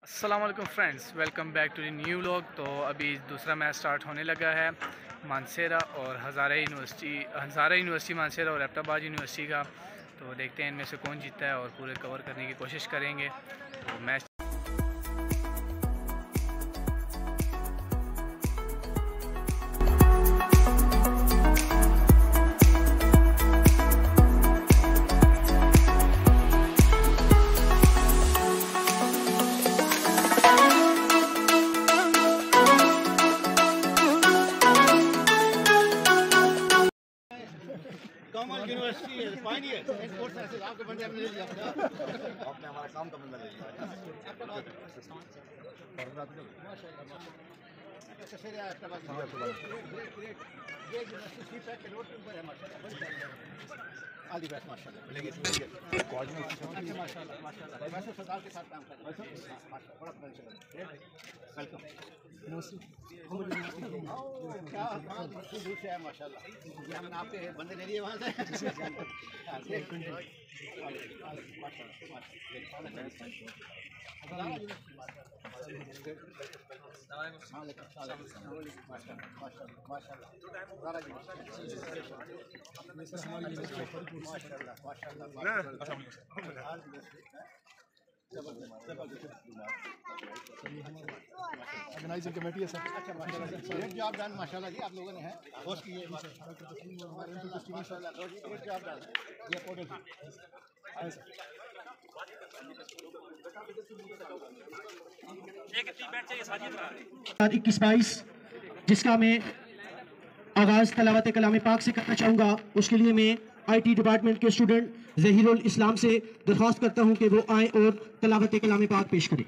अस्सलाम वालेकुम friends, welcome back to the new vlog. तो अभी दूसरा मैच स्टार्ट होने लगा है मानसेरा और हज़ारा यूनिवर्सिटी मानसेरा और एबटाबाद यूनिवर्सिटी का। तो देखते हैं इनमें से कौन जीतता है और पूरे कवर करने की कोशिश करेंगे। तो मैच कॉमन यूनिवर्सिटी है फाइनल स्पोर्ट्स ऐसे आपके बंदे हमने ले लिया आपने हमारा काम का बंदा ले लिया अच्छा सर यार आपका बात ये यूनिवर्सिटी पैक के रोड पर है माशाल्लाह आली बेस्ट माशाल्लाह लेकिन कोऑर्डिनेशन माशाल्लाह वैसे सरदार के साथ काम कर रहे हैं माशाल्लाह बड़ा वेलकम क्या दूर से है माशाल्लाह ये हमने आपके बंदे ले लिए वहाँ से ऑर्गेनाइजिंग कमेटी है सर। अच्छा माशाल्लाह ग्रेट जॉब डन माशाल्लाह जी आप लोगों ने है होस्ट किए माशाल्लाह ग्रेट जॉब डन ये पोर्टल है 21-22 जिसका मैं आगाज़ तलावत कलाम पाक से करना चाहूँगा। उसके लिए मैं IT डिपार्टमेंट के स्टूडेंट ज़हीरुल इस्लाम से दरख्वास्त करता हूँ कि वो आए और तलावत कलाम पाक पेश करें।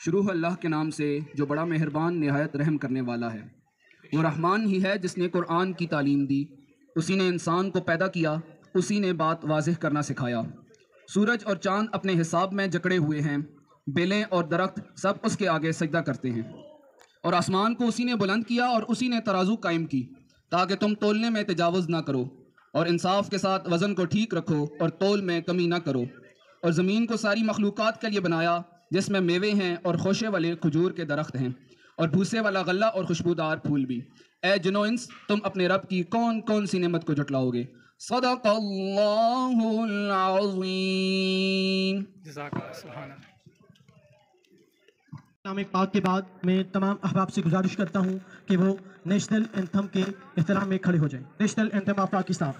शुरू है अल्लाह के नाम से जो बड़ा मेहरबान निहायत रहम करने वाला है। वो रहमान ही है जिसने कुरान की तालीम दी, उसी ने इंसान को पैदा किया, उसी ने बात वाज़ेह करना सिखाया। सूरज और चांद अपने हिसाब में जकड़े हुए हैं, बेलें और दरख्त सब उसके आगे सजदा करते हैं। और आसमान को उसी ने बुलंद किया और उसी ने तराजू कायम की ताकि तुम तोलने में तजावुज़ ना करो और इंसाफ के साथ वज़न को ठीक रखो और तोल में कमी ना करो। और ज़मीन को सारी मखलूक़ात के लिए बनाया, जिसमें मेवे हैं और खोशे वाले खजूर के दरख्त हैं और भूसे वाला गल्ला और खुशबूदार फूल भी। ए जिन्नो इंस, तुम अपने रब की कौन कौन सी नेमत को जुटलाओगे। सदक़ल्लाहुल अज़ीम। जज़ाकल्लाह, सुभान अल्लाह। कलाम पाक के बाद मैं तमाम अहबाब से गुजारिश करता हूँ कि वो नेशनल एंथम के एहतराम में खड़े हो जाएं। National anthem of Pakistan.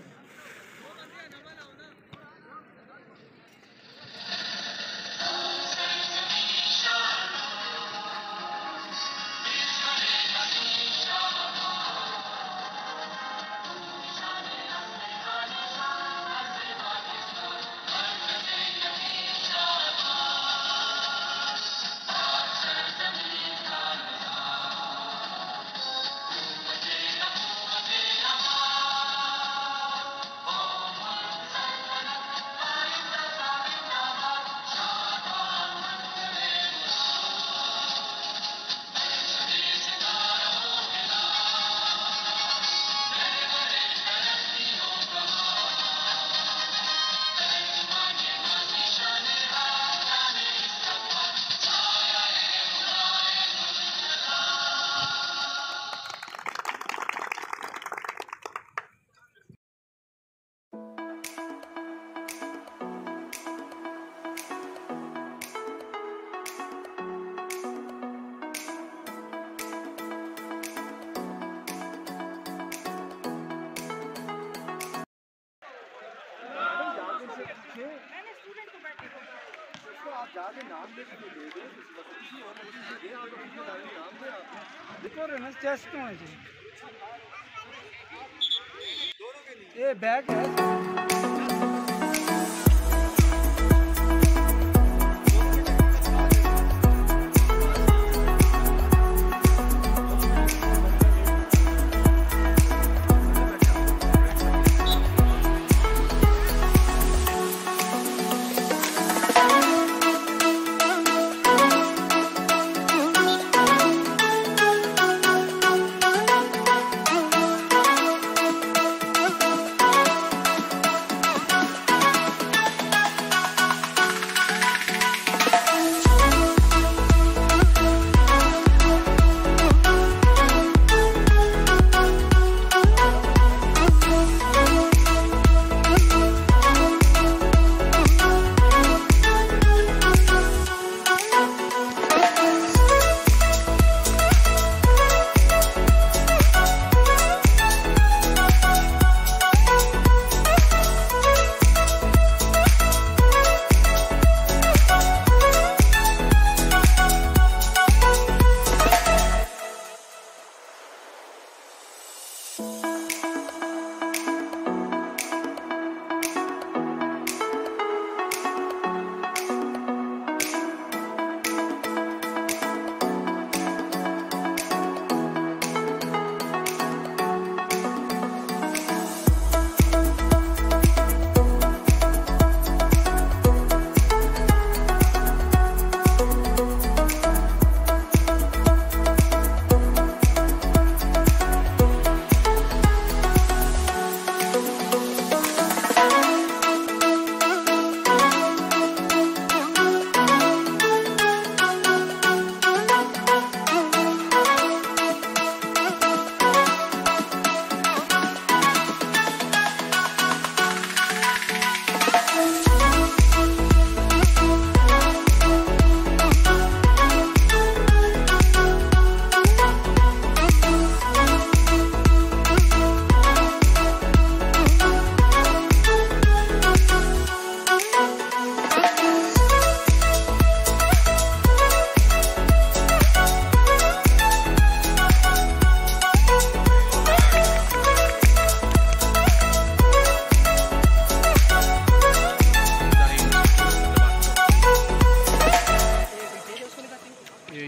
ये बैग है।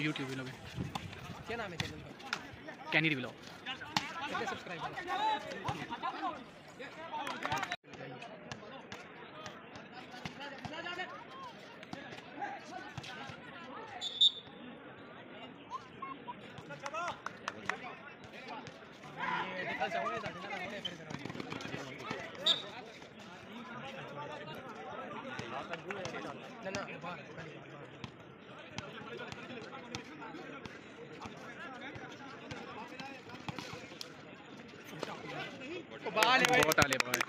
यूट्यूब व्लॉग है। क्या नाम है चैनल का? कैनी व्लॉग। कितने सब्सक्राइबर? बहुत आले भाई।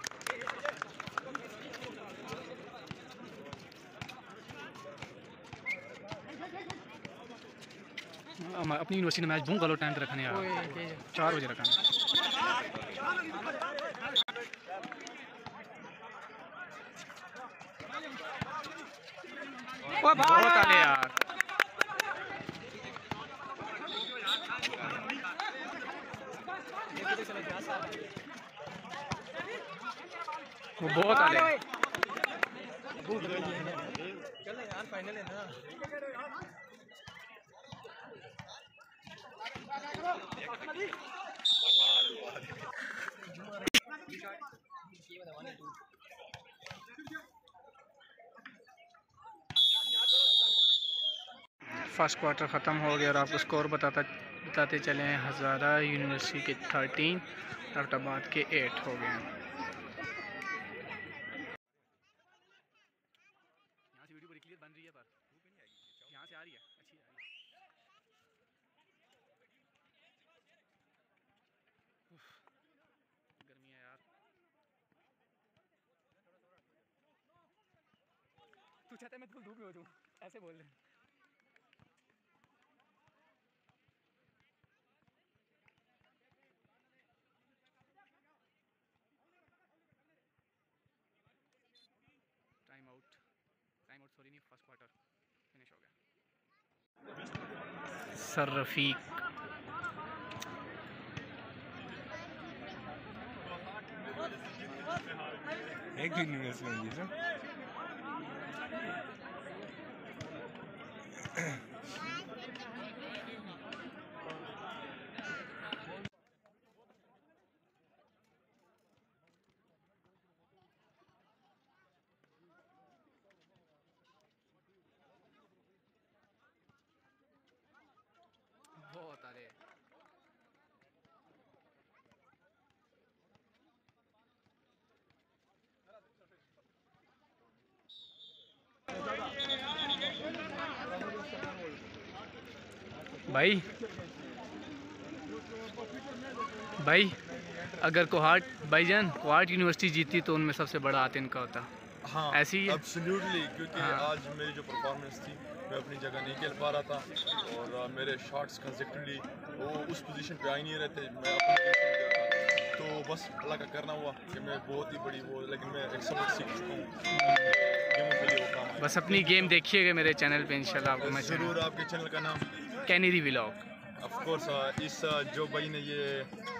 अपनी यूनिवर्सिटी ने मैच दूंगा लो टाइम पे रखने यार 4 बजे रखना। बहुत आले यार। वो बहुत आले। फर्स्ट क्वार्टर ख़त्म हो गया और आपको स्कोर बताते चले हैं। हज़ारा यूनिवर्सिटी के 13, एबटाबाद के 8 हो गए हैं। यहाँ से वीडियो बड़ी क्लियर बन रही है पर यहाँ से आ रही है अच्छी आ रही है। गर्मी है यार। तू चाहता है मैं धूप में हो दूँ ऐसे बोल रहे। टाइम आउट सॉरी नहीं, फर्स्ट क्वार्टर फिनिश हो गया। सर रफीक एक ही यूनिवर्सिटी में सर। बहुत आले। भाई अगर कोहाट भाईजान कोहाट यूनिवर्सिटी जीती तो उनमें सबसे बड़ा हाथ इनका होता। हाँ ऐसी ही है? एब्सोल्युटली, क्योंकि हाँ। आज मेरी जो परफॉर्मेंस थी मैं अपनी जगह नहीं खेल पा रहा था और मेरे शॉट्स कंसेक्टिवली वो उस पोजीशन पे आ ही नहीं रहे थे। मैं अपनी पोजीशन पे गया था तो बस अल्लाह का करना हुआ कि मैं बहुत ही बड़ी वो, लेकिन मैं एक सबक सीख चुका हूँ गेमों के लिए वो काम। बस अपनी गेम देखिएगा मेरे चैनल पे इंशाल्लाह आपको मैं ज़रूर। आपके चैनल का नाम? Canary vlog. ऑफ कोर्स इस जो भाई ने ये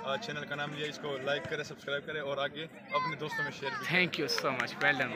चैनल का नाम लिया इसको लाइक करें, सब्सक्राइब करें और आगे अपने दोस्तों में शेयर भी करें। Thank you so much, well done.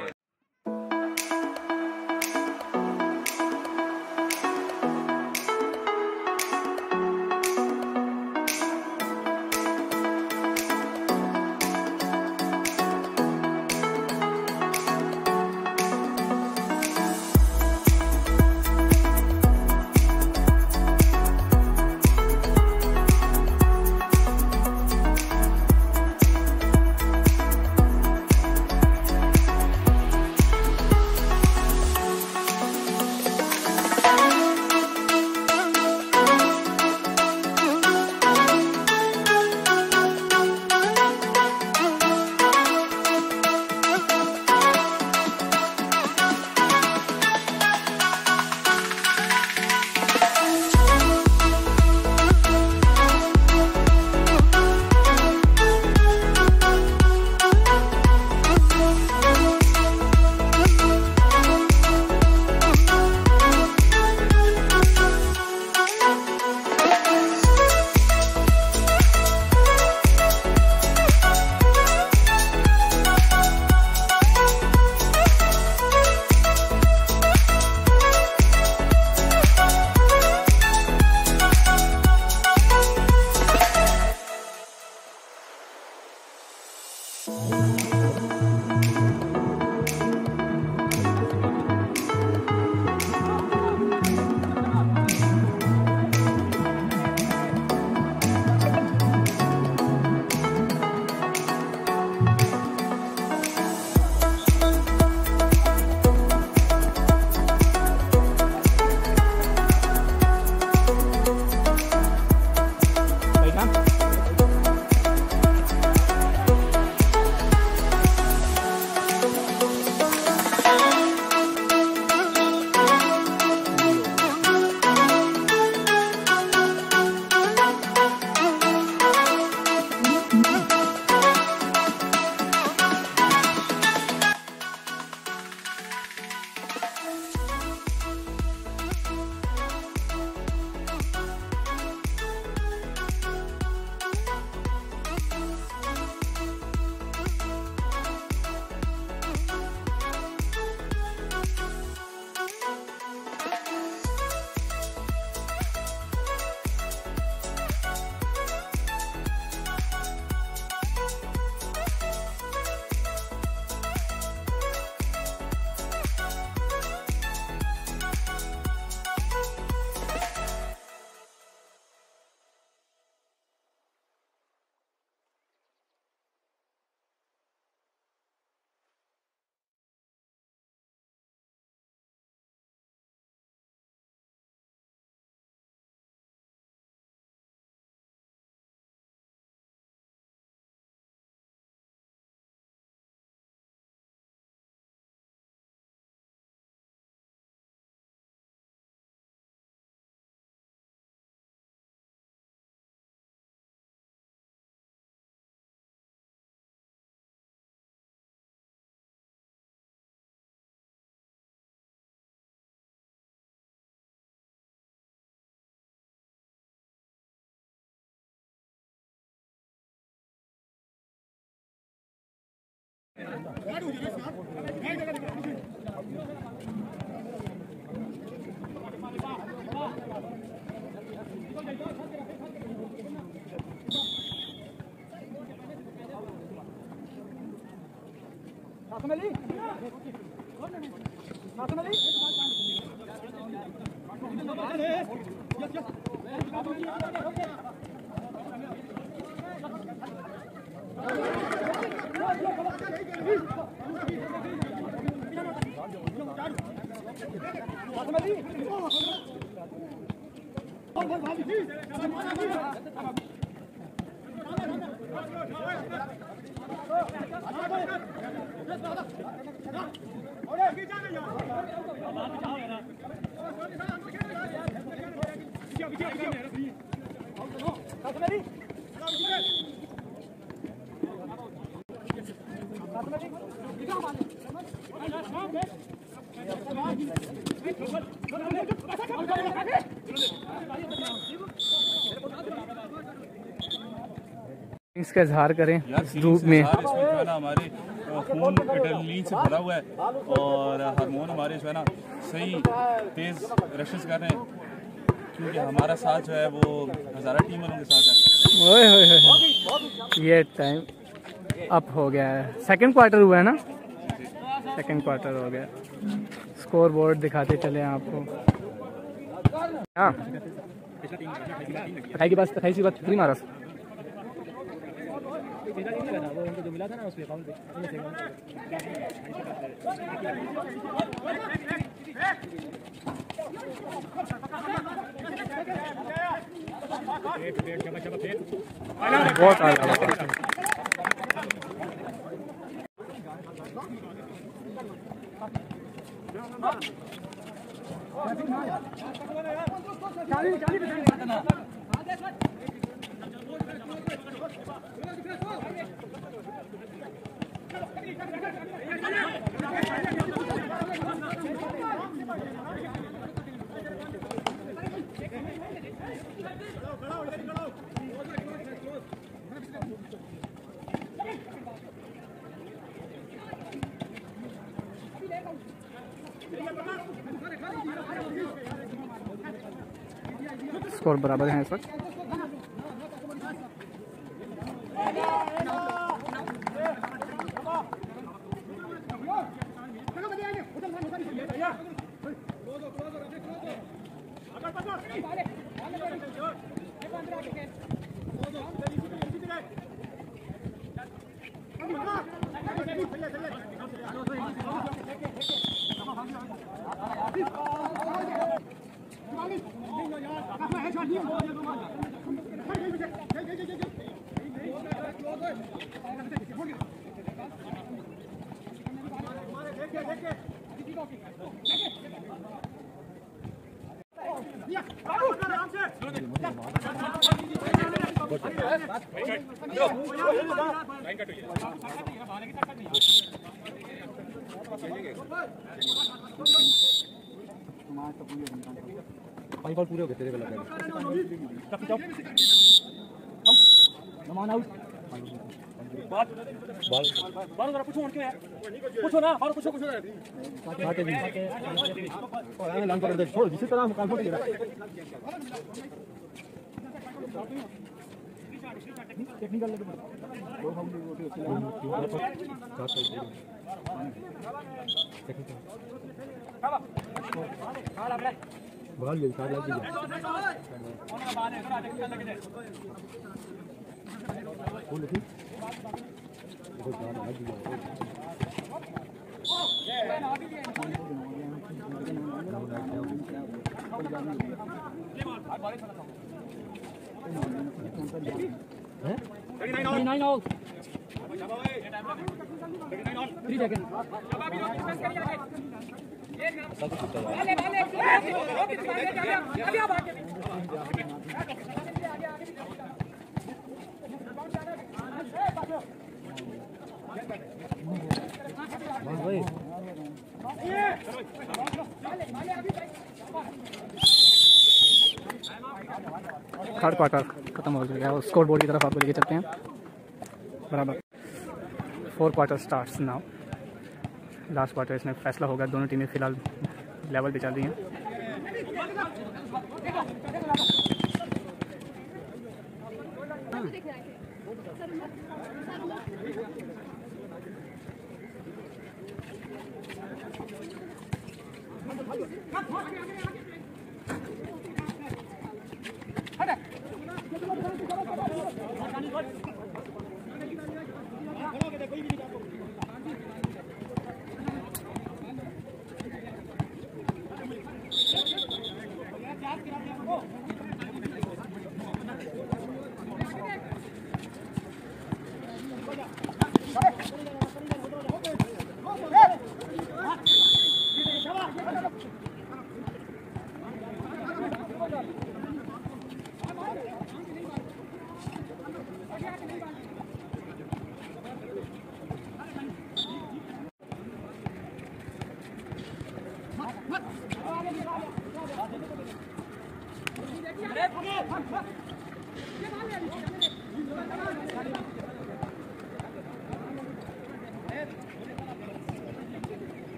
इसका इजहार करें धूप में। इसमें ना हमारे खून एड्रेनलिन से भरा हुआ है और हार्मोन हमारे जो है ना सही तेज़ रशेस कर रहे हैं, क्योंकि हमारा साथ जो है वो हज़ारा टीम वालों के साथ है। ओए होए होए, ये टाइम अप हो गया है। सेकंड क्वार्टर हुआ है ना, सेकंड क्वार्टर हो गया। स्कोर बोर्ड दिखाते चले आपको। हाँ की बात 28 बात 3 मारा जो मिला था ना उसमें अकाउंट बहुत स्कोर बराबर है इस वक्त। पूरे हो गए तेरे को लग रहा है पूछो ना और पूछो छोड़ जिस तरह टेक्निकल बॉल ले साथ लग गया बोल ठीक बहुत ज्यादा लग गया हैं 39 आउट 3 सेकंड थर्ड क्वार्टर खत्म हो गया और स्कोर बोर्ड की तरफ आपको लेके चलते हैं। बराबर 4 quarter starts now. Last quarter इसमें फैसला होगा। दोनों टीमें फ़िलहाल लेवल पे चल रही हैं।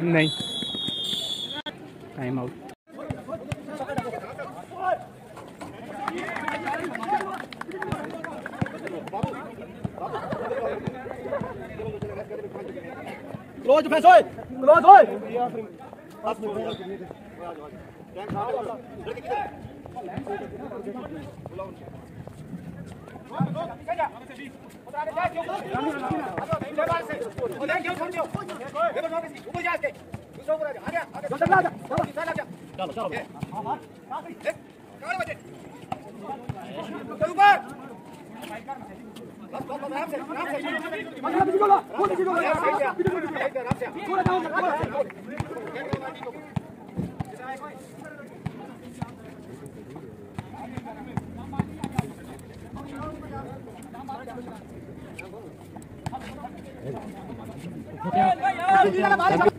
नहीं, टाइम आउट। क्लोज फैस होए, क्लोज होए।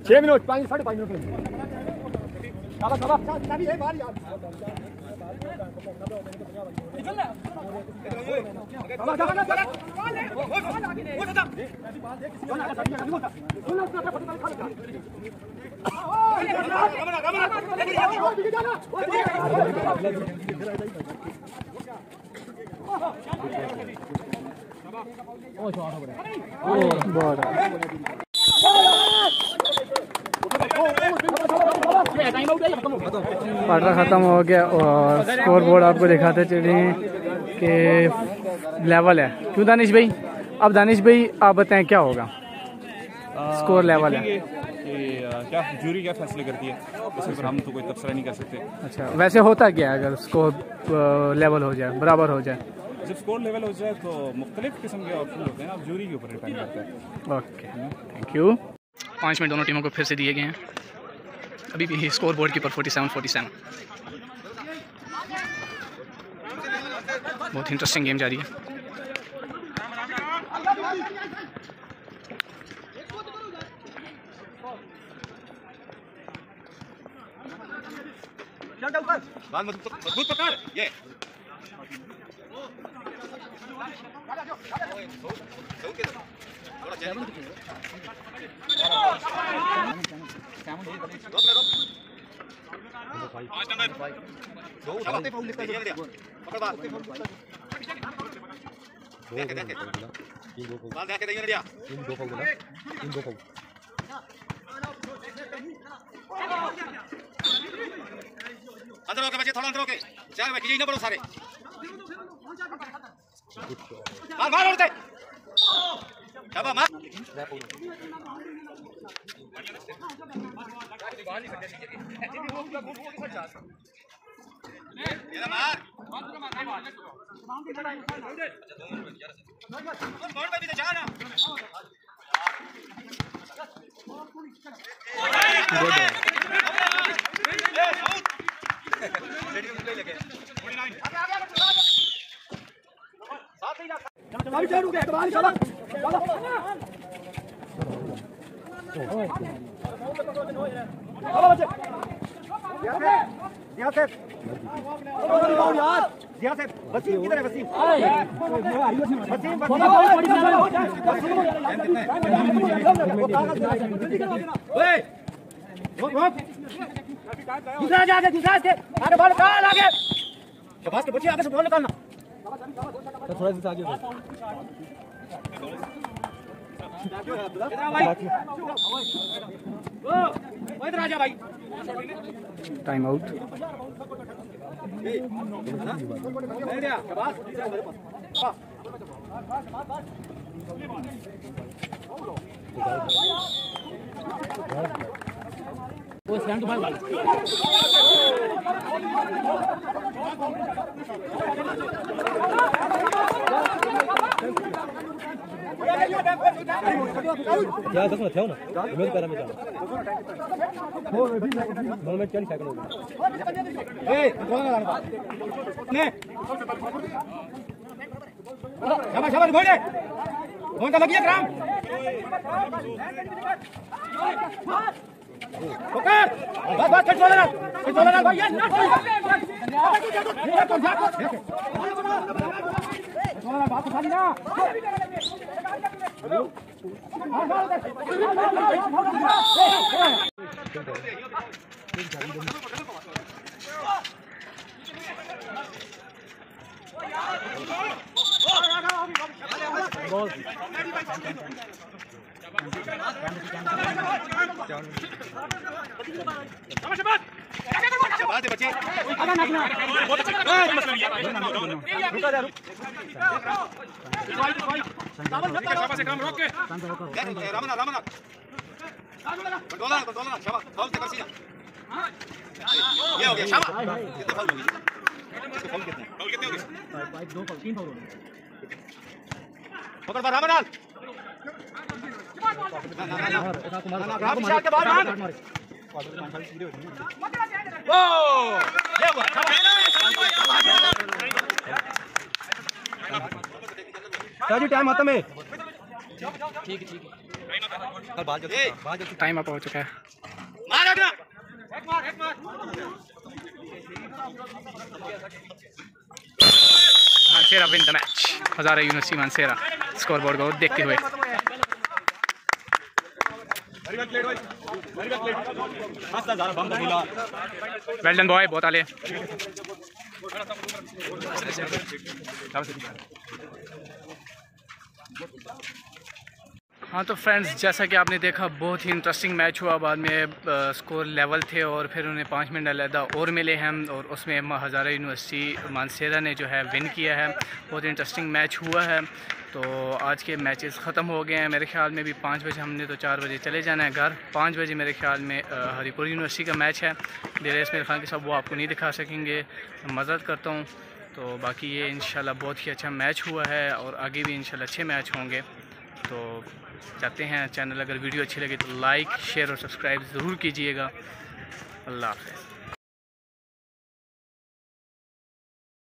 छह मिनट 5-5.5 मिनट क्वार्टर ख़त्म हो गया और स्कोर बोर्ड आपको दिखाते चले कि लेवल है। क्यों दानिश भाई? अब दानिश भाई आप बताएं क्या होगा? स्कोर लेवल है कि क्या जूरी क्या फैसले करती है, इस पर हम तो कोई तबसरा नहीं कर सकते। अच्छा, वैसे होता क्या है अगर स्कोर लेवल हो जाए, बराबर हो जाए? जब स्कोर लेवल हो जाए तो मुख्तलिफ किस्म के ऑप्शन होते हैं, आप जूरी के ऊपर डिपेंड करता है। Okay, thank you. 5 मिनट दोनों टीमों को फिर से दिए गए हैं। अभी भी स्कोर बोर्ड के ऊपर 47-47। बहुत इंटरेस्टिंग गेम जारी है। मजबूत पकड़ ये दो बाल देख के नहीं दिया अंदर होके बच्चे थोड़ा अंदर होके चार में खींचे ना पड़ो सारे मार मार उड़ते शाबाश मार ये मार बोल पे भी तो जाना वसीम किधर है वसीम दूसरा जाके आगे बॉल निकाल आगे शाबाश के बच्चे आगे से बॉल निकालना थोड़ा सा आगे इधर आ जा भाई टाइम आउट क्या 10 मिनट थे ना मेरे पैरा में जाना में 40 सेकंड हो गए ए ने शाबाश शाबाश घोड़े कौन का लगी ग्राम ओके बस बस कंट्रोल ना भाई ये ना बात खाली ना टाइम आता में ठीक टाइम अप हो चुका है। Mansehra win the match. Hazara university Mansehra score board को देखते हुए वेल डन बॉय, बहुत आले। हाँ तो फ्रेंड्स, जैसा कि आपने देखा बहुत ही इंटरेस्टिंग मैच हुआ। बाद में स्कोर लेवल थे और फिर उन्हें 5 मिनट अलहदा और मिले हैं और उसमें हज़ारा यूनिवर्सिटी मानसेरा ने जो है विन किया है। बहुत इंटरेस्टिंग मैच हुआ है। तो आज के मैचेस ख़त्म हो गए हैं। मेरे ख्याल में भी 5 बजे, हमने तो 4 बजे चले जाना है घर। 5 बजे मेरे ख्याल में हरिपुर यूनिवर्सिटी का मैच है। दिलेस मेरे खान के साथ वो आपको नहीं दिखा सकेंगे, मज़द करता हूँ। तो बाकी ये इंशाल्लाह बहुत ही अच्छा मैच हुआ है और आगे भी इंशाल्लाह अच्छे मैच होंगे। तो चाहते हैं चैनल अगर वीडियो अच्छी लगे तो लाइक, शेयर और सब्सक्राइब ज़रूर कीजिएगा। अल्लाह हाफ़िज़।